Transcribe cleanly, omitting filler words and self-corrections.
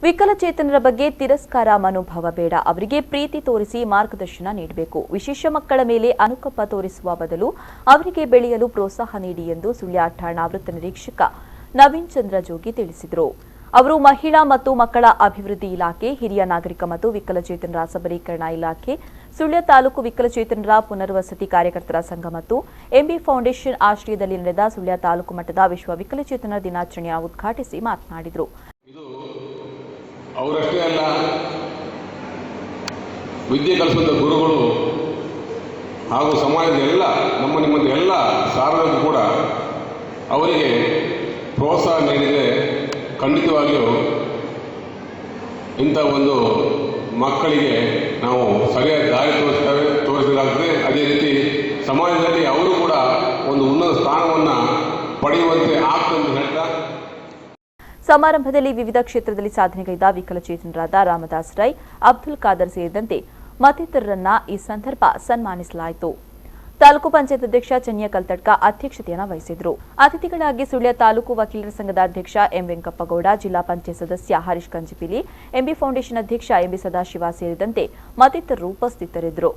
ವಿಕಲಚೇತನರ ಬಗ್ಗೆ ತಿರಸ್ಕಾರ ಮನೋಭಾವ ಬೇಡ, ಅವರಿಗೆ ಪ್ರೀತಿ ತೋರಿಸಿ ಮಾರ್ಗದರ್ಶನ ನೀಡಬೇಕು. ವಿಶೇಷ ಮಕ್ಕಳ ಮೇಲೆ ಅನುಕಂಪ ತೋರಿಸುವ ಬದಲು ಅವರಿಗೆ ಬೆಳೆಯಲು ಪ್ರೋತ್ಸಾಹ ನೀಡಿ ಎಂದು ಸುಳ್ಯ ಠಾಣಾ ವೃತ್ತ ನಿರೀಕ್ಷಕ ನವೀನ್ ಚಂದ್ರ ಜೋಗಿ ತಿಳಿಸಿದರು. ಅವರು ಮಹಿಳಾ ಮತ್ತು ಮಕ್ಕಳ ಅಭಿವೃದ್ಧಿ ಇಲಾಖೆ, ಹಿರಿಯ ನಾಗರಿಕ ಮತ್ತು ವಿಕಲಚೇತನರ ಸಬಲೀಕರಣ ಇಲಾಖೆ, ಸುಳ್ಯ ತಾಲೂಕು ವಿಕಲಚೇತನರ ಪುನರ್ವಸತಿ ಕಾರ್ಯಕರ್ತರ ಸಂಘ ಮತ್ತು ಎಂಬಿ ಫೌಂಡೇಶನ್ ಆಶ್ರಯದಲ್ಲಿ ನಡೆದ ಸುಳ್ಯ ತಾಲೂಕು ಮಟ್ಟದ ವಿಶ್ವ ವಿಕಲಚೇತನರ ದಿನಾಚರಣೆಯ ಉದ್ಘಾಟಿಸಿ ಮಾತನಾಡಿದರು. ಅವರಷ್ಟೇ ಅಲ್ಲ, ವಿದ್ಯೆ ಕಲಿಸಿದ ಗುರುಗಳು ಹಾಗೂ ಸಮಾಜದ ಎಲ್ಲ ನಿಮ್ಮದು ಎಲ್ಲ ಸಾರ್ವಜನಿಕರು ಕೂಡ ಅವರಿಗೆ ಪ್ರೋತ್ಸಾಹ ನೀಡಿದರೆ ಖಂಡಿತವಾಗಿಯೂ ಇಂಥ ಒಂದು ಮಕ್ಕಳಿಗೆ ನಾವು ಸರಿಯಾದ ದಾರಿ ತೋರಿಸಲಾಗ್ತದೆ. ಅದೇ ರೀತಿ ಸಮಾಜದಲ್ಲಿ ಅವರು ಕೂಡ ಒಂದು ಉನ್ನತ ಸ್ಥಾನವನ್ನು ಪಡೆಯುವಂತೆ ಆಗ್ತದೆ ಅಂತ ಹೇಳ್ತಾ ಸಮಾರಂಭದಲ್ಲಿ ವಿವಿಧ ಕ್ಷೇತ್ರದಲ್ಲಿ ಸಾಧನೆಗೈದ ವಿಕಲಚೇತನರಾದ ರಾಮದಾಸ್ ರೈ, ಅಬ್ದುಲ್ ಖಾದರ್ ಸೇರಿದಂತೆ ಮತ್ತಿತರರನ್ನ ಈ ಸಂದರ್ಭ ಸನ್ಮಾನಿಸಲಾಯಿತು. ತಾಲೂಕು ಪಂಚಾಯತ್ ಅಧ್ಯಕ್ಷ ಚನ್ನಿಯ ಕಲ್ತಡ್ಕ ಅಧ್ಯಕ್ಷತೆಯನ್ನು ವಹಿಸಿದರು. ಅತಿಥಿಗಳಾಗಿ ಸುಳ್ಯ ತಾಲೂಕು ವಕೀಲರ ಸಂಘದ ಅಧ್ಯಕ್ಷ ಎಂ ವೆಂಕಪ್ಪಗೌಡ, ಜಿಲ್ಲಾ ಪಂಚಾಯತ್ ಸದಸ್ಯ ಹರೀಶ್ ಕಂಜಿಪಿಲಿ, ಎಂಬಿ ಫೌಂಡೇಶನ್ ಅಧ್ಯಕ್ಷ ಎಂಬಿ ಸದಾಶಿವ ಸೇರಿದಂತೆ ಮತ್ತಿತರರು ಉಪಸ್ಥಿತರಿದ್ದರು.